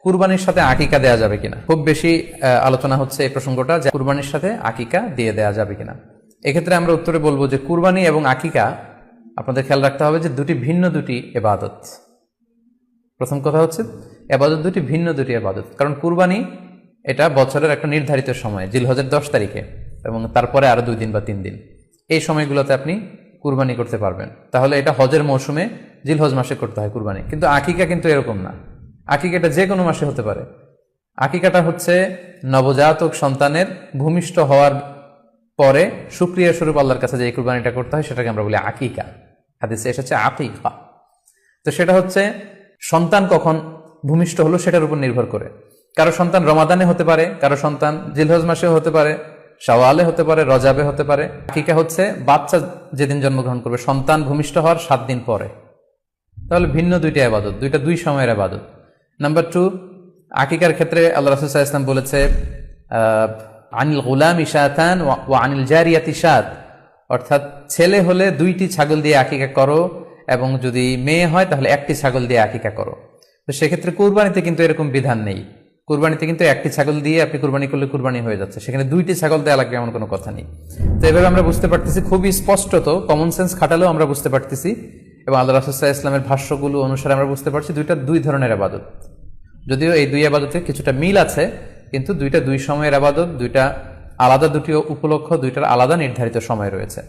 কুরবানির সাথে আকিকা দেয়া যাবে কিনা, খুব বেশি আলোচনা হচ্ছে এই প্রসঙ্গটা যে কুরবানির সাথে আকিকা দিয়ে দেয়া যাবে কিনা। এক্ষেত্রে আমরা উত্তরে বলবো যে কুরবানি এবং আকিকা আপনাদের খেয়াল রাখতে হবে যে দুটি ইবাদত। প্রথম কথা হচ্ছে ইবাদত ভিন্ন দুটি ইবাদত। কারণ কুরবানি এটা বছরের একটা নির্ধারিত সময়, জিলহজের 10 তারিখে, এবং তারপরে আরো 2 দিন বা 3 দিন, এই সময়গুলোতে আপনি কুরবানি করতে পারবেন। তাহলে এটা হজের মৌসুমে জিলহজ মাসে করতে হয় কুরবানি। কিন্তু আকিকা কিন্তু এরকম না, আকিকাটা যে কোনো মাসে হতে পারে। আকিকাটা হচ্ছে নবজাতক সন্তানের ভূমিষ্ঠ হওয়ার পরে শুকরিয়া স্বরূপ আল্লাহর কাছে যে কুরবানিটা করতে হয় সেটাকে আমরা বলি আকিকা। হাদিসে এসেছে আকিকা। তো সেটা হচ্ছে সন্তান কখন ভূমিষ্ঠ হলো সেটার উপর নির্ভর করে। কারো সন্তান রমাদানে হতে পারে, কারো সন্তান জিলহজ মাসে হতে পারে, শাওয়ালে হতে পারে, রজাবে হতে পারে। আকিকা হচ্ছে বাচ্চা যেদিন জন্মগ্রহণ করবে, সন্তান ভূমিষ্ঠ হওয়ার 7 দিন পরে। তাহলে ভিন্ন দুইটা ইবাদত, দুই সময়ের ইবাদত। নাম্বার 2, আকিকার ক্ষেত্রে আল্লাহ রাসূল সাল্লাল্লাহু আলাইহি ওয়াসাল্লাম বলেছে আনিল গুলামি শাতান ওয়া আনিল জারিয়াতি শাত, অর্থাৎ ছেলে হলে 2টি ছাগল দিয়ে আকিকা করো, এবং যদি মেয়ে হয় তাহলে 1টি ছাগল দিয়ে আকিকা করো। তো সেক্ষেত্রে কুরবানিতে কিন্তু এরকম বিধান নেই। কুরবানিতে কিন্তু 1টি ছাগল দিয়ে আপনি কুরবানি করলে কুরবানি হয়ে যাচ্ছে, সেখানে 2টি ছাগল দেওয়া লাগবে এমন কোনো কথা নেই। তো এভাবে আমরা বুঝতে পারতেছি, খুবই স্পষ্টত কমন সেন্স খাটালেও আমরা বুঝতে পারতেছি, এবং আল্লাহ রাসূল সাল্লাল্লাহু আলাইহি ওয়াসাল্লামের ভাষ্যগুলো অনুসারে আমরা বুঝতে পারছি দুই ধরনের ইবাদত। যদিও এই 2 ইবাদতে কিছুটা মিল আছে, কিন্তু দুই সময়ের ইবাদত, আলাদা দুটি উপলক্ষ, 2টার আলাদা নির্ধারিত সময় রয়েছে।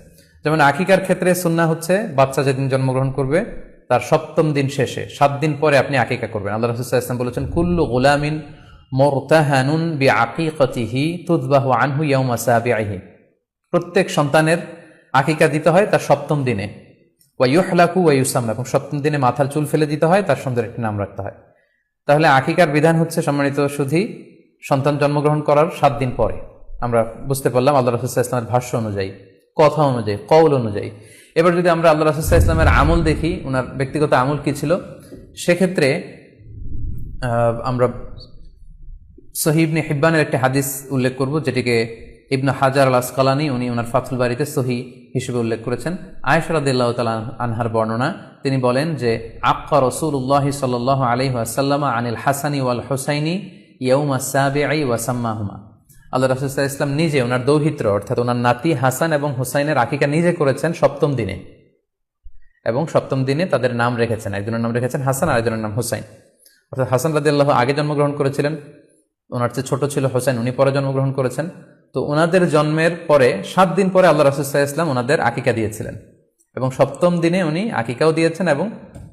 যেমন আকিকার ক্ষেত্রে সুন্নাহ হচ্ছে বাচ্চা যেদিন জন্মগ্রহণ করবে তার 7ম দিন শেষে 7 দিন পরে আপনি আকিকা করবেন। আল্লাহ রাসূল সাল্লাল্লাহু আলাইহি ওয়াসাল্লাম বলেছেন কুল্লু গুলামিন মুরতাহানুন বিআকিকাতিহি তুযবাহু আনহু ইয়াওমা সাবিহি, প্রত্যেক সন্তানের আকিকা দিতে হয় তার 7ম দিনে, ওয়া ইউহলাকু ওয়া ইউসাম্মা, এবং 7ম দিনে মাথার চুল ফেলে দিতে হয়, তার সুন্দর একটি নাম রাখতে হয়। তাহলে আকিকার বিধান হচ্ছে সম্মানিত শুধু সন্তান জন্মগ্রহণ করার 7 দিন পরে। আমরা বুঝতে পারলাম আল্লাহ রাসূল সাল্লাল্লাহু আলাইহি ওয়াসাল্লামের ভাষ্য অনুযায়ী, কথা অনুযায়ী, কওল অনুযায়ী। এবার যদি আমরা আল্লাহ রাসূল সাল্লাল্লাহু আলাইহি ওয়াসাল্লামের আমল দেখি, ওনার ব্যক্তিগত আমল কি ছিল, সেক্ষেত্রে আমরা সহিহ ইবনে হিব্বানের একটি হাদিস উল্লেখ করব, যেটিকে ইবনে হাজার আল আসকালানী উনি ওনার ফাথুল বারিতে সহিহ হিসেবে উল্লেখ করেছেন। আয়েশা রাদিয়াল্লাহু তাআলা আনহার বর্ণনা, তিনি বলেন যে আক্কা রাসূলুল্লাহ সাল্লাল্লাহু আলাইহি ওয়াসাল্লাম আনিল হাসানি ওয়াল হুসাইনি ইয়াউমা সাবিঈ ওয়া সাম্মাহুমা। আল্লাহ রাসূল সাল্লাল্লাহু আলাইহি ওয়াসাল্লাম নিজে ওনার দৌহিত্র অর্থাৎ ওনার নাতি হাসান এবং হুসাইনের আকিকা নিজে করেছেন 7ম দিনে, এবং 7ম দিনে তাদের নাম রেখেছেন। একজনের নাম রেখেছেন হাসান, আর একজনের নাম হুসাইন। অর্থাৎ হাসান রাদিয়াল্লাহু আগে জন্মগ্রহণ করেছিলেন, ওনার চেয়ে ছোট ছিল হোসেন, উনি পরে জন্মগ্রহণ করেছেন। তো ওনাদের জন্মের পরে 7 দিন পরে আল্লাহ রাসূল সাল্লাল্লাহু আলাইহি ওয়াসাল্লাম ওনাদের আকিকা দিয়েছিলেন, এবং 7ম দিনে উনি আকিকাও দিয়েছেন এবং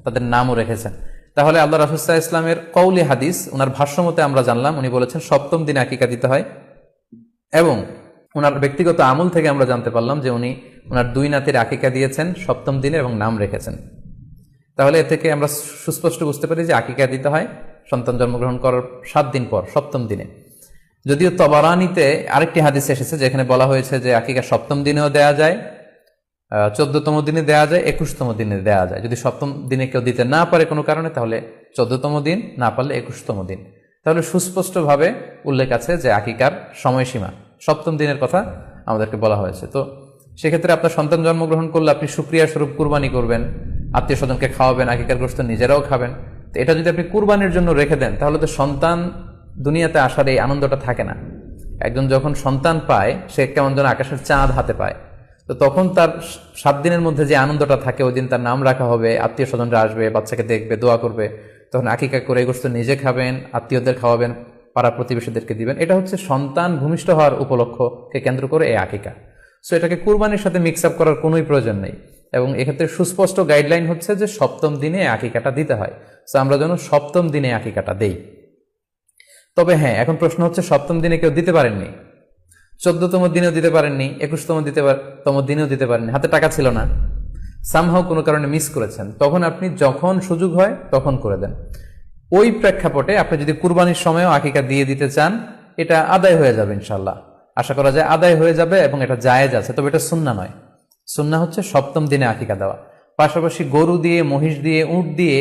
তাদের নামও রেখেছেন। তাহলে আল্লাহ রাসূল সাল্লাল্লাহু আলাইহি ওয়াসাল্লামের কওলি হাদিস, ওনার ভাষ্যমতে আমরা জানলাম উনি বলেছেন 7ম দিনে আকিকা দিতে হয়, এবং ওনার ব্যক্তিগত আমল থেকে আমরা জানতে পারলাম যে উনি ওনার 2 নাতির আকিকা দিয়েছেন 7ম দিনে এবং নাম রেখেছেন। তাহলে এ থেকে আমরা সুস্পষ্ট বুঝতে পারি যে আকিকা দিতে হয় সন্তান জন্মগ্রহণ করার 7 দিন পর, 7ম দিনে। যদিও তবারানীতে আরেকটি হাদিস এসেছে যেখানে বলা হয়েছে যে আকিকা 7ম দিনেও দেয়া যায়, 14তম দিনে দেয়া যায়, 21তম দিনে দেয়া যায়। যদি 7ম দিনে কেউ দিতে না পারে কোনো কারণে, তাহলে 14তম দিন, না পারলে 21তম দিন। তাহলে সুস্পষ্টভাবে উল্লেখ আছে যে আকিকার সময়সীমা 7ম দিনের কথা আমাদেরকে বলা হয়েছে। তো সেক্ষেত্রে আপনার সন্তান জন্মগ্রহণ করলে আপনি শুকরিয়া স্বরূপ কুরবানি করবেন, আত্মীয় স্বজনকে খাওয়াবেন, আকিকার গোশত নিজেরাও খাবেন। তো এটা যদি আপনি কুরবানির জন্য রেখে দেন, তাহলে তো সন্তান দুনিয়াতে আসার এই আনন্দটা থাকে না। একজন যখন সন্তান পায়, সে কেমন যেন আকাশের চাঁদ হাতে পায়। তো তখন তার 7 দিনের মধ্যে যে আনন্দটা থাকে, ওই দিন তার নাম রাখা হবে, আত্মীয় স্বজনরা আসবে, বাচ্চাকে দেখবে, দোয়া করবে, তখন আকিকা করে গোশত নিজে খাবেন, আত্মীয়দের খাওয়াবেন, পাড়া প্রতিবেশীদেরকে দিবেন। এটা হচ্ছে সন্তান ভূমিষ্ঠ হওয়ার উপলক্ষকে কেন্দ্র করে এই আকিকা। সো এটাকে কুরবানির সাথে মিক্স আপ করার কোনোই প্রয়োজন নেই, এবং এক্ষেত্রে সুস্পষ্ট গাইডলাইন হচ্ছে যে 7ম দিনে আকিকাটা দিতে হয়। সো আমরা যেন 7ম দিনে আকিকাটা দেই। তবে হ্যাঁ, এখন প্রশ্ন হচ্ছে 7ম দিনে কেউ দিতে পারেননি, 14তম দিনেও দিতে পারেননি, 21তম দিনেও দিতে পারেননি, হাতে টাকা ছিল না, সামহাও কোনো কারণে মিস করেছেন, তখন আপনি যখন সুযোগ হয় তখন করে দেন। ওই প্রেক্ষাপটে আপনি যদি কুরবানির সময়ও আকিকা দিয়ে দিতে চান, এটা আদায় হয়ে যাবে ইনশাআল্লাহ। আশা করা যায় আদায় হয়ে যাবে, এবং এটা জায়েজ আছে। তবে এটা সুন্নাহ নয়। সুন্নাহ হচ্ছে 7ম দিনে আকিকা দেওয়া। পাশাপাশি গরু দিয়ে, মহিষ দিয়ে, উট দিয়ে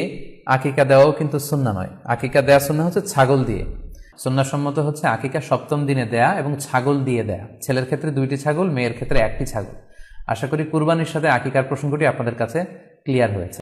আকিকা দেওয়াও কিন্তু সুন্নাহ নয়। আকিকা দেওয়া সুন্নাহ হচ্ছে ছাগল দিয়ে। সুন্নাহসম্মত হচ্ছে আকিকা 7ম দিনে দেয়া এবং ছাগল দিয়ে দেয়া। ছেলের ক্ষেত্রে 2টি ছাগল, মেয়ের ক্ষেত্রে 1টি ছাগল। আশা করি কুরবানির সাথে আকিকার প্রসঙ্গটি আপনাদের কাছে ক্লিয়ার হয়েছে।